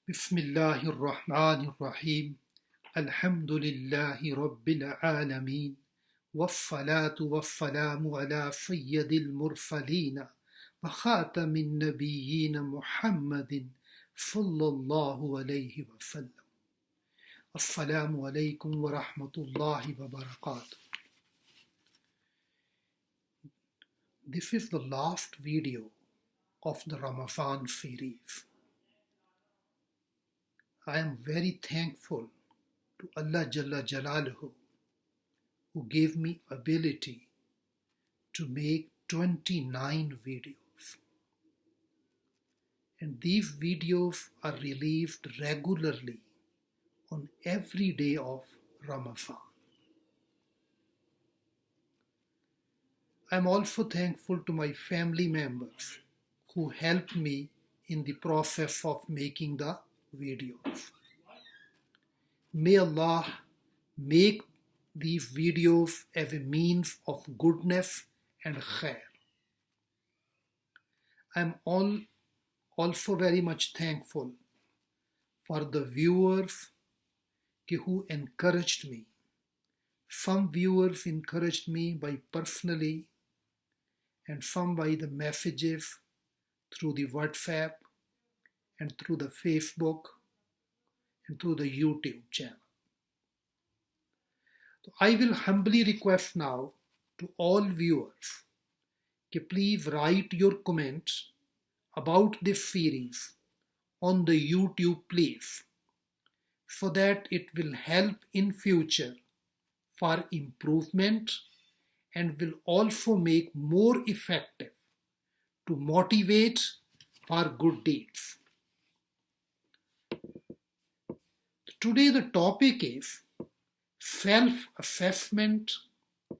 Bismillahir Rahmanir Rahim. Alhamdulillahi Rabbil Alameen. Wassalatu wassalamu ala sayyidil mursalin wa khatamin nabiyyin Muhammadin sallallahu alayhi wa sallam. Assalamu alaikum wa rahmatullahi wa barakatuh. This is the last video of the Ramadan series. I am very thankful to Allah Jalla Jalaluhu who gave me ability to make 29 videos. And these videos are released regularly on every day of Ramadan. I am also thankful to my family members who helped me in the process of making the videos. May Allah make these videos as a means of goodness and khair. I am also very much thankful for the viewers who encouraged me. Some viewers encouraged me by personally and some by the messages through the WhatsApp and through the Facebook and through the YouTube channel. So I will humbly request now to all viewers to please write your comments about this series on the YouTube place so that it will help in future for improvement and will also make more effective to motivate for good deeds. Today the topic is self-assessment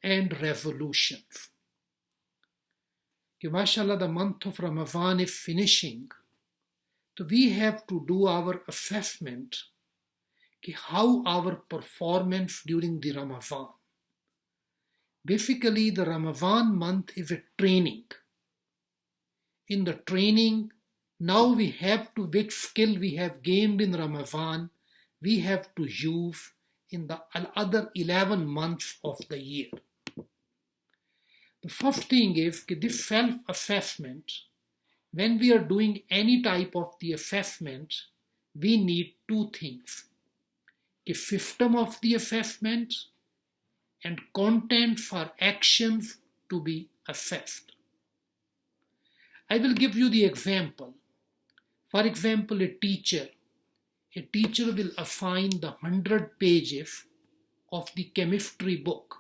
and resolutions. MashaAllah, the month of Ramadan is finishing, so we have to do our assessment how our performance during the Ramadan. Basically, the Ramadan month is a training. In the training, now we have to, which skill we have gained in Ramadan, we have to use in the other 11 months of the year. The first thing is this self-assessment. When we are doing any type of the assessment, we need two things. The system of the assessment and content for actions to be assessed. I will give you the example. For example, a teacher will assign the 100 pages of the chemistry book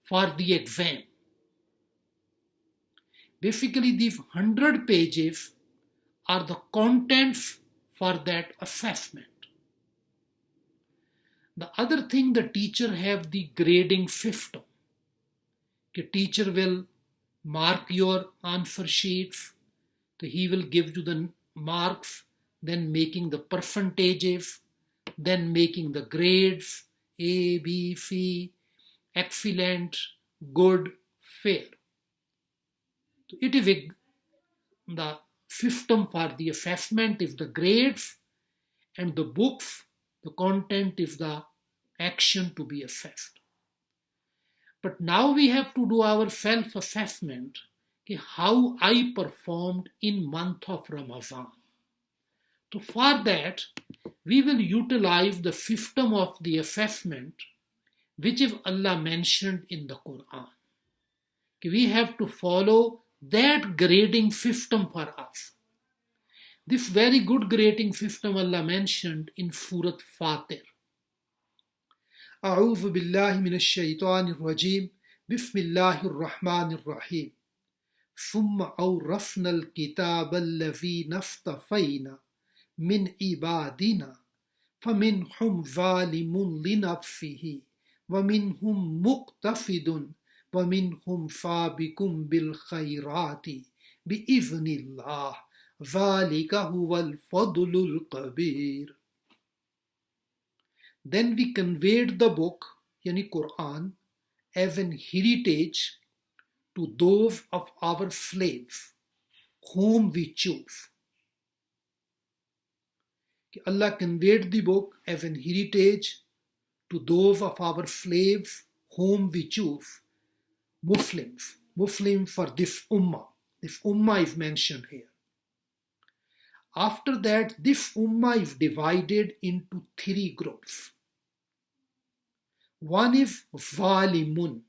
for the exam. Basically, these 100 pages are the contents for that assessment. The other thing, the teacher have the grading system. The teacher will mark your answer sheets. So he will give you the marks, then making the percentages, then making the grades, A, B, C, excellent, good, fair. So it is the system for the assessment is the grades, and the books, the content is the action to be assessed. But now we have to do our self-assessment, how I performed in month of Ramadan. So for that, we will utilize the system of the assessment which is Allah mentioned in the Quran. We have to follow that grading system for us. This very good grading system Allah mentioned in Surah Fatir. أعوذ بالله من الشيطان الرجيم بسم الله الرحمن الرحيم ثم أورثنا الكتاب الذين اصطفينا من عبادنا فمنهم ظالم لنفسه ومنهم مقتصد ومنهم سابق بالخيرات بإذن الله ذلك هو الفضل الكبير. Then we conveyed the book, yani Quran, as an heritage to those of our slaves whom we choose. Allah conveyed the book as an heritage to those of our slaves whom we choose, Muslims. Muslims for this ummah. This ummah is mentioned here. After that, this ummah is divided into three groups. One is Zalimun.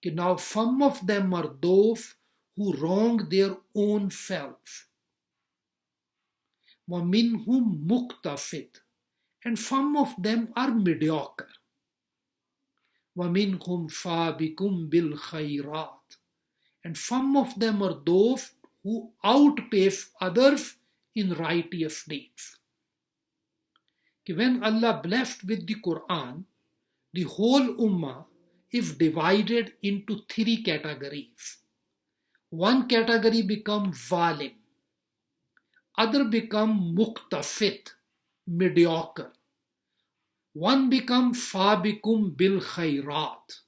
Now some of them are those who wrong their own selves. وَمِنْهُمْ مُقْتَصِدٌ. And some of them are mediocre. وَمِنْهُمْ سَابِقٌ بِالْخَيْرَاتِ. And some of them are those who outpace others in righteous deeds. When Allah blessed with the Quran, the whole ummah is divided into three categories. One category becomes zalim, other become muqtasid, mediocre. One becomes sabiqum bil khairat,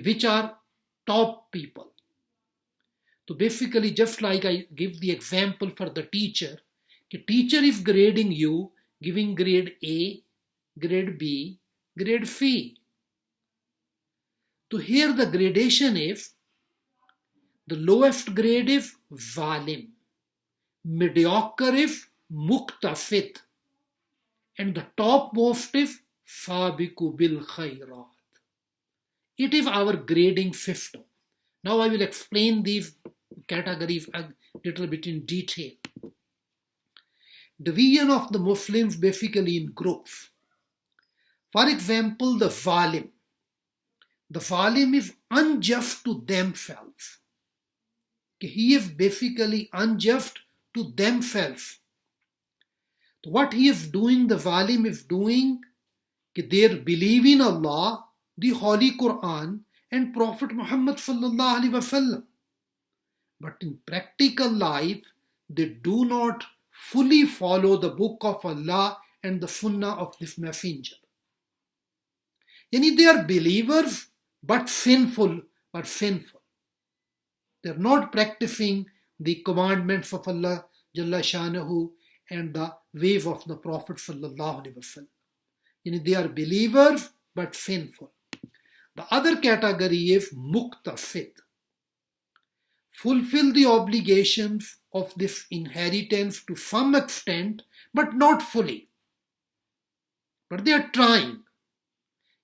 which are top people. So basically, just like I give the example for the teacher, the teacher is grading you, giving grade A, grade B, grade C. So here the gradation is, the lowest grade is zalim, mediocre is muqtasid, and the topmost is sabiqu bil khairat. It is our grading system. Now I will explain these categories a little bit in detail. Division of the Muslims basically in groups. For example, the zalim. The zalim is unjust to themselves. He is basically unjust to themselves. What he is doing, the zalim is doing, they believe in Allah, the Holy Quran, and Prophet Muhammad sallallahu alaihi wasallam. But in practical life, they do not fully follow the book of Allah and the sunnah of this messenger. They are believers, but sinful. They are not practicing the commandments of Allah Jalla Shanahu and the ways of the Prophet sallallahu alaihi wasallam. They are believers, but sinful. The other category is muqtasid. Fulfill the obligations of this inheritance to some extent, but not fully. But they are trying.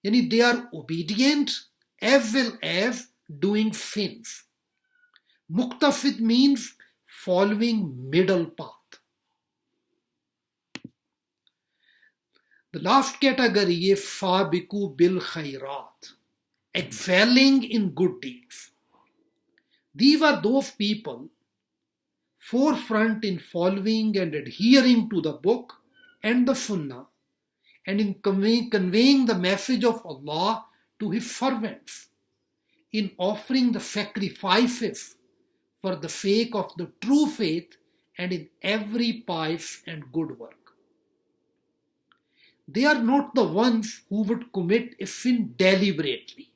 They are obedient as well as doing sins. Muqtasid means following middle path. The last category is sabiqu bil khairat, excelling in good deeds. These are those people forefront in following and adhering to the book and the sunnah, and in conveying the message of Allah to his servants, in offering the sacrifices for the sake of the true faith, and in every pious and good work. They are not the ones who would commit a sin deliberately.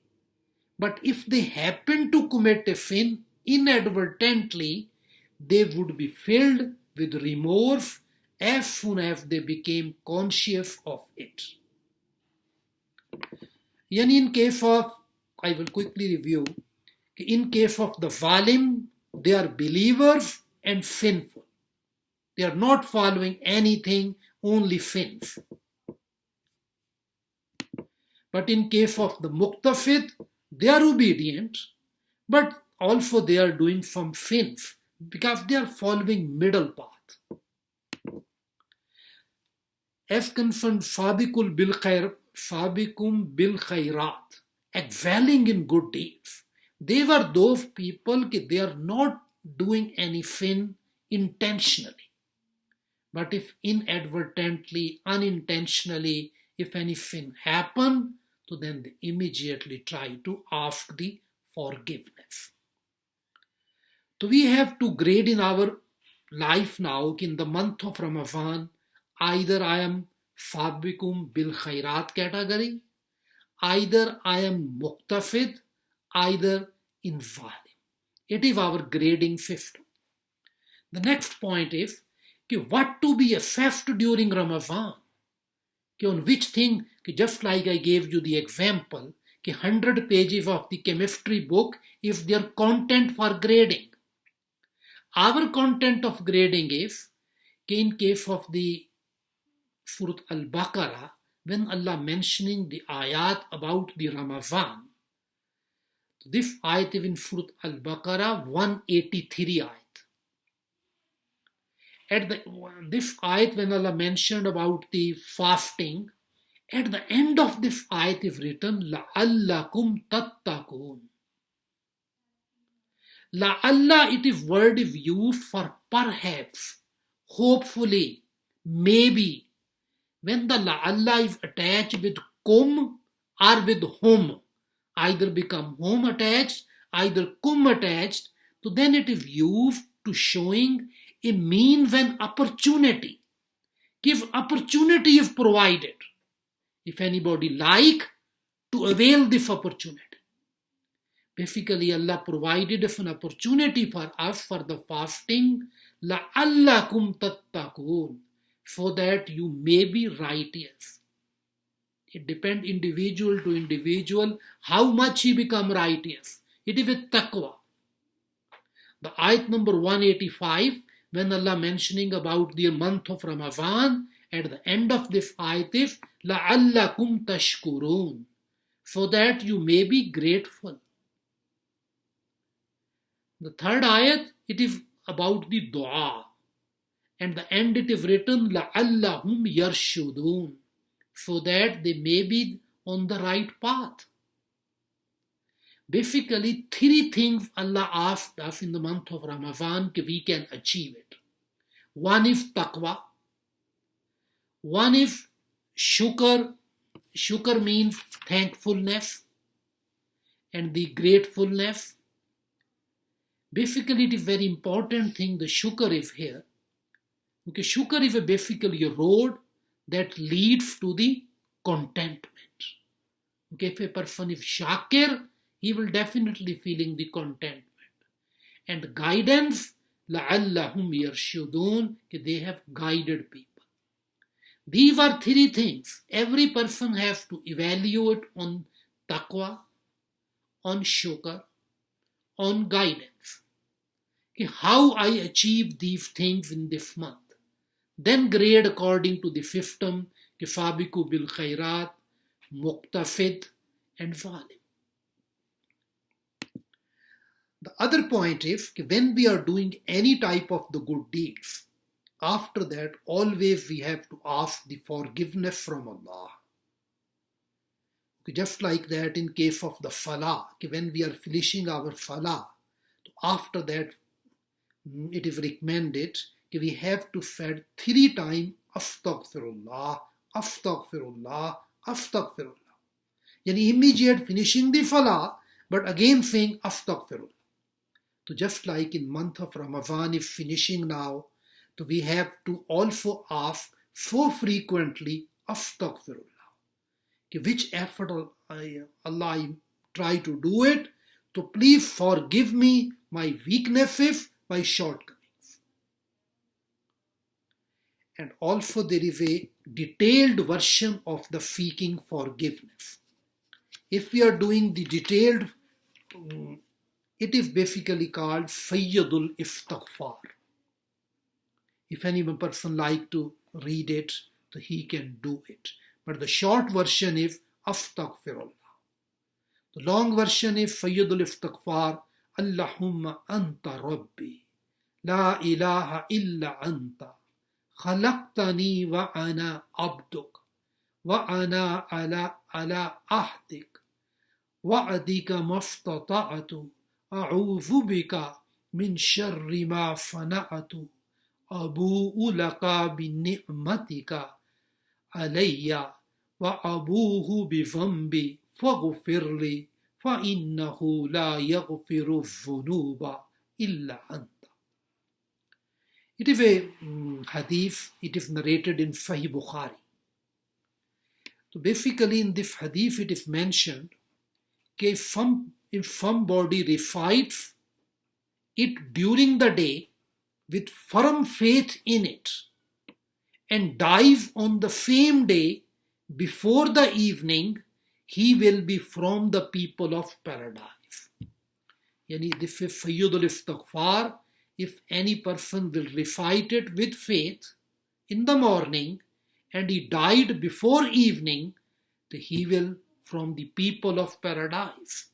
But if they happen to commit a sin inadvertently, they would be filled with remorse as soon as they became conscious of it. In case of, I will quickly review, in case of the zalim, they are believers and sinful. They are not following anything, only sins. But in case of the muqtasid, they are obedient, but also they are doing some sins because they are following middle path. As concerned sabiqum bil khairat, excelling in good deeds, they were those people they are not doing any sin intentionally. But if inadvertently, unintentionally, if any sin happen, so then they immediately try to ask the forgiveness. So we have to grade in our life now, in the month of Ramadan, either I am sabiqum bil khairat category, either I am muqtasid, either in zalim. It is our grading system. The next point is, what to be affected during Ramadan. On which thing, just like I gave you the example, 100 pages of the chemistry book, if their content for grading. Our content of grading is, in case of the Surah Al-Baqarah, when Allah mentioning the ayat about the Ramadan, this ayat is in Surah Al-Baqarah 183 ayat. This ayat, when Allah mentioned about the fasting, at the end of this ayat is written, لَعَلَّكُمْ تَتَّقُونَ. La'alla, it is word is used for perhaps, hopefully, maybe. When the la'alla is attached with kum or with hum, either become hum attached, either kum attached, so then it is used to showing a means and opportunity. If opportunity is provided, if anybody like to avail this opportunity. Basically, Allah provided us an opportunity for us for the fasting, لَعَلَّكُمْ تَتَّقُونَ, so that you may be righteous. It depends individual to individual how much he become righteous. It is with taqwa. The ayat number 185, when Allah mentioning about the month of Ramadan, at the end of this ayat is لَعَلَّكُمْ تَشْكُرُونَ, so that you may be grateful. The third ayat, it is about the dua. And the end it is written, لَعَلَّهُمْ يَرْشُدُونَ, so that they may be on the right path. Basically, three things Allah asked us in the month of Ramadan that we can achieve it. One is taqwa. One is shukr. Shukr means thankfulness and the gratefulness. Basically, it is very important thing, the shukr is here. Okay, shukr is basically a road that leads to the contentment. Okay, if a person is shakir, he will definitely feeling the contentment. And guidance, لَعَلَّهُمْ يَرْشُدُونَ, they have guided people. These are three things. Every person has to evaluate on taqwa, on shukr, on guidance. How I achieve these things in this month. Then grade according to the system, Sabiqu bil khairat, muqtafid, and zalim. The other point is, when we are doing any type of the good deeds, after that always we have to ask the forgiveness from Allah. Just like that in case of the salah, when we are finishing our salah, after that it is recommended that we have to say 3 times astaghfirullah, astaghfirullah, astaghfirullah. Yani immediate finishing the salah, but again saying astaghfirullah. So just like in month of Ramadan is finishing now, so we have to also ask so frequently astaghfirullah. Which effort Allah try to do it, so please forgive me my weaknesses, my shortcomings. And also there is a detailed version of the seeking forgiveness. If we are doing the detailed, it is basically called Sayyidul Istighfar. If any person like to read it, so he can do it. But the short version is Astaghfirullah. The long version is Sayyidul Istighfar, Allahumma anta rabbi, la ilaha illa anta, khalaqtani wa ana abduk, wa ana ala ahdik, wa'adika mastata'atu, a'udhu bika min sharri ma sana'atu, abu'u laka bi ni'matika alayya, wa abuhu bi dhanbi faghfir li, fa innahu la yaghfiru dhunuba illa anta. It is a hadith, it is narrated in Sahih Bukhari. So basically in this hadith it is mentioned that if somebody recites it during the day, with firm faith in it and dive on the same day before the evening, he will be from the people of paradise. Yani this is Sayyidul Istighfar. If any person will recite it with faith in the morning and he died before evening, then he will from the people of paradise.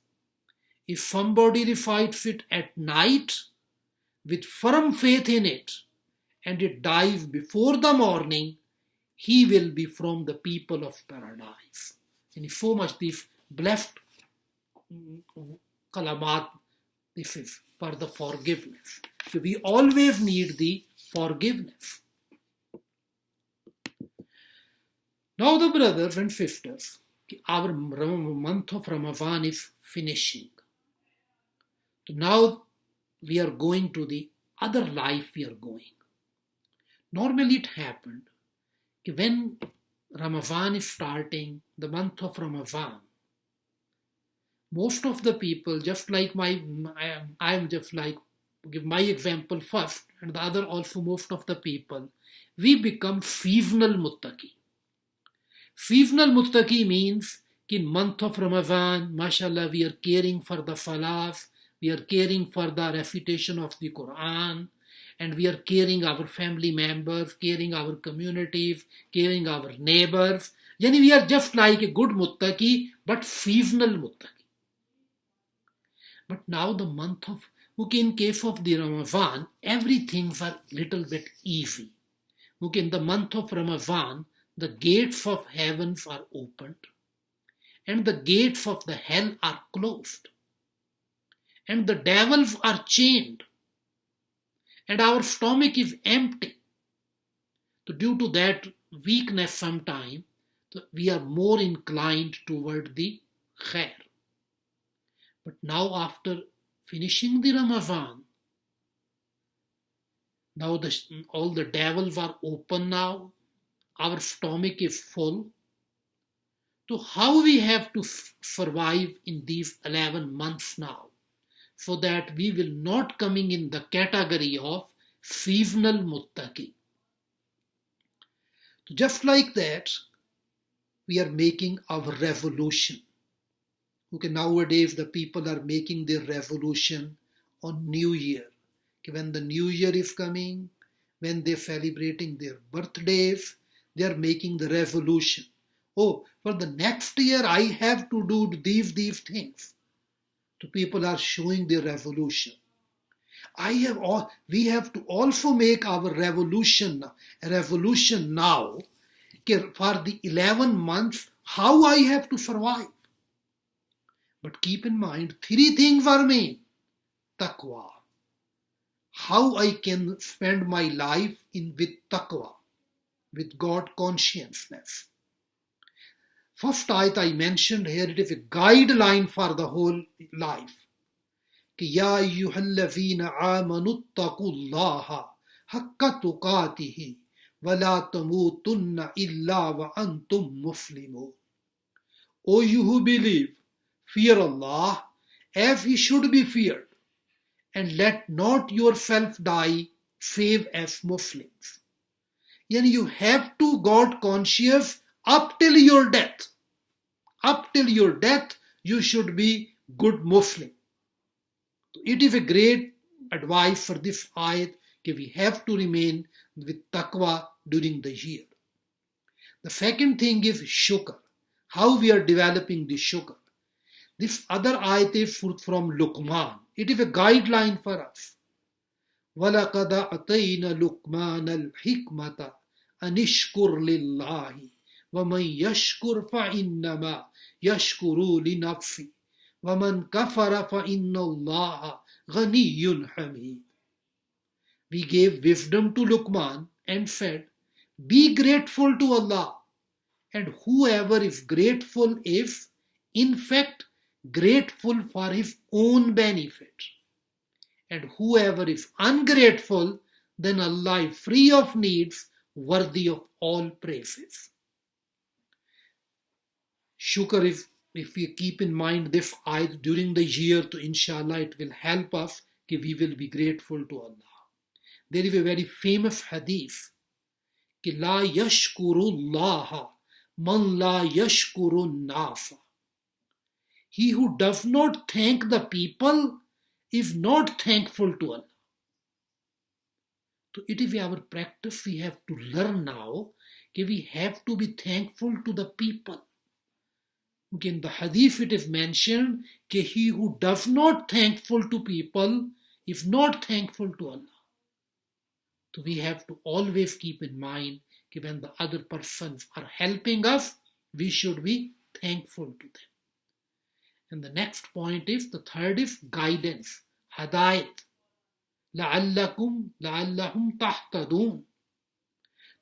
If somebody recites it at night with firm faith in it and it dies before the morning, he will be from the people of paradise. And so much these blessed kalamat, this is for the forgiveness. So we always need the forgiveness. Now the brothers and sisters, our month of Ramadan is finishing. So now we are going to the other life we are going. Normally it happened when Ramadan is starting, the month of Ramadan, most of the people, just like I am just like, give my example first, and the other also most of the people, we become seasonal muttaqi. Seasonal muttaqi means in month of Ramadan, mashallah, we are caring for the salahs, we are caring for the recitation of the Quran, and we are caring our family members, caring our communities, caring our neighbors. Yani we are just like a good muttaqi, but seasonal muttaqi. But now the month of, okay, in case of the Ramadan, everything's a little bit easy. Okay, in the month of Ramadan, the gates of heavens are opened and the gates of the hell are closed and the devils are chained and our stomach is empty. So due to that weakness sometime, we are more inclined toward the khair. But now after finishing the Ramadan, now all the devils are open now, our stomach is full. So how we have to survive in these 11 months now, so that we will not coming in the category of seasonal muttaqi. So just like that, we are making our revolution. Okay, nowadays the people are making their revolution on New Year. Okay, when the New Year is coming, when they're celebrating their birthdays, they are making the resolution. Oh, for the next year I have to do these things. So people are showing their revolution. We have to also make our revolution now for the 11 months, how I have to survive. But keep in mind, 3 things are main. Taqwa. How I can spend my life with taqwa, with God consciousness. First ayat I mentioned here, it is a guideline for the whole life. Ya ayyuhalladhina amanu taqullaha haqqa tuqatihi wa la tamutunna illa wa antum muslimun. O you who believe, fear Allah as He should be feared, and let not yourself die save as Muslims. Yani you have to God conscious up till your death. Up till your death, you should be good Muslim. It is a great advice for this ayat that we have to remain with taqwa during the year. The second thing is shukr. How we are developing the shukr. This other ayat is from Luqman. It is a guideline for us. وَلَقَدْ أَتَيْنَا لُقْمَانَ الْحِكْمَةَ أَنِ اشْكُرْ لِلَّهِ وَمَنْ يَشْكُرْ فَإِنَّمَا يَشْكُرُ لِنَفْسِهِ وَمَنْ كَفَرَ فَإِنَّ اللَّهَ غَنِيٌّ حَمِيدٌ. We gave wisdom to Luqman and said, be grateful to Allah, and whoever is grateful is, in fact, grateful for his own benefit. And whoever is ungrateful, then Allah is free of needs, worthy of all praises. Shukr is, if we keep in mind this ayat during the year, to inshallah it will help us that we will be grateful to Allah. There is a very famous hadith कि ला यशकुरुल्लाह मन ला yashkurun-nasa. He who does not thank the people is not thankful to Allah. So it is our practice. We have to learn now that we have to be thankful to the people. In the hadith it is mentioned that he who does not thankful to people is not thankful to Allah. So we have to always keep in mind that when the other persons are helping us, we should be thankful to them. And the next point is, the third is guidance, hadayat. لَعَلَّهُمْ تَحْتَدُونَ.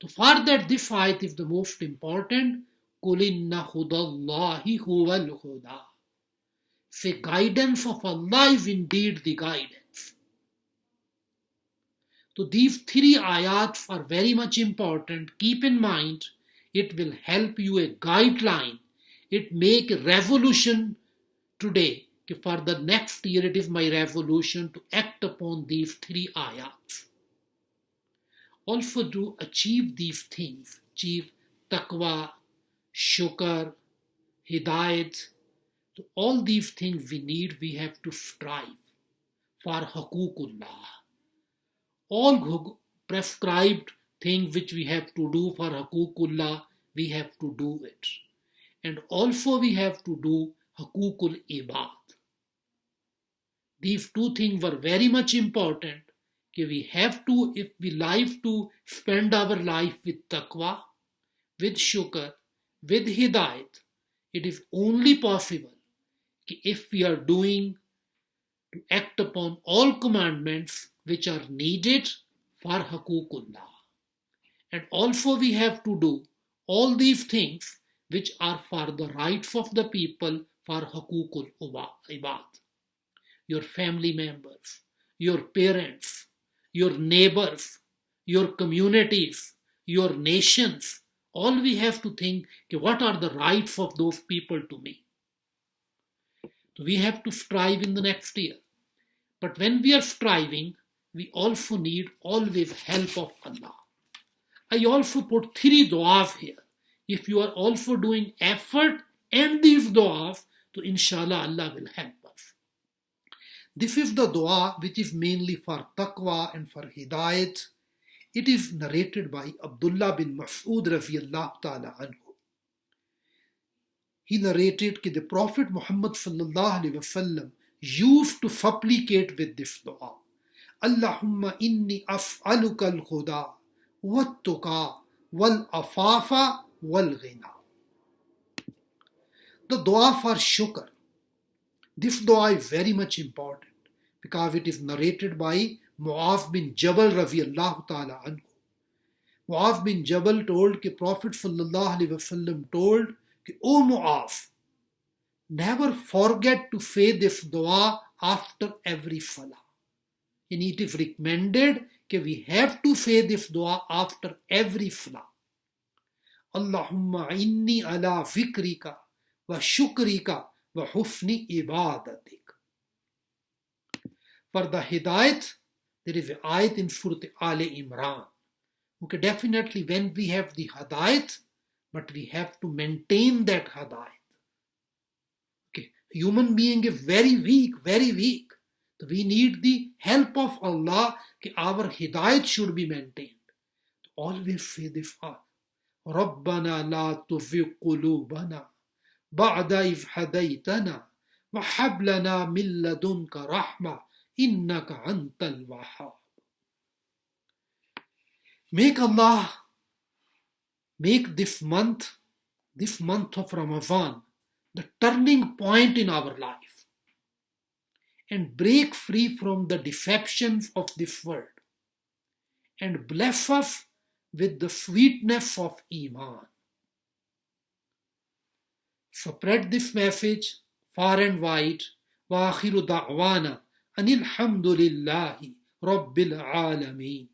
So for that, this ayat is the most important. قُلْ إِنَّ هُدَى اللَّهِ هُوَ الْهُدَى. Say, guidance of Allah is indeed the guidance. So these three ayats are very much important. Keep in mind, it will help you a guideline. It make a resolution today. For the next year, it is my resolution to act upon these three ayats. Also to achieve these things, achieve taqwa, shukr, hidayat. So all these things we have to strive for haququllah. All prescribed things which we have to do for haququllah, we have to do it. And also we have to do haququl ibad. These two things were very much important. We have to, if we like to spend our life with taqwa, with shukr, with hidayat, it is only possible if we are doing to act upon all commandments which are needed for haququllah. And also we have to do all these things which are for the rights of the people, for haququl ibad. Your family members, your parents, your neighbors, your communities, your nations. All we have to think, what are the rights of those people to me? So we have to strive in the next year. But when we are striving, we also need always help of Allah. I also put three du'as here. If you are also doing effort and these du'as, so inshallah Allah will help us. This is the dua which is mainly for taqwa and for hidayat. It is narrated by Abdullah bin Mas'ud radiyallahu ta'ala anhu. He narrated that the Prophet Muhammad sallallahu alaihi wasallam used to supplicate with this dua. Allahumma inni af'aluka al-huda wat-tuqa wal-afafa wal-ghina. The dua for shukr. This dua is very much important because it is narrated by Mu'adh bin Jabal radiyallahu ta'ala anhu. Mu'adh bin Jabal told that Prophet sallallahu alaihi wasallam told, O Mu'adh, never forget to say this dua after every salah. And it is recommended that we have to say this dua after every salah. Allahumma inni ala zikrika wa shukrika wa husni ibadatik. For the hidayat, there is an ayat in Surah Ali Imran. Okay, definitely when we have the hidayat, but we have to maintain that hidayat. Okay, human being is very weak, very weak. So we need the help of Allah. Our hidayat should be maintained. Always say this part. رَبَّنَا لَا تُزِغْ قُلُوبَنَا بَعْدَ إِذْ هَدَيْتَنَا وَهَبْ لَنَا مِن لَّدُنكَ رَحْمَةً إِنَّكَ أَنتَ الْوَهَّابُ. Make Allah make this month of Ramadan, the turning point in our life, and break free from the deceptions of this world, and bless us with the sweetness of Iman. Spread this message far and wide. Wa akhiru da'wana anil hamdulillahi rabbil alameen.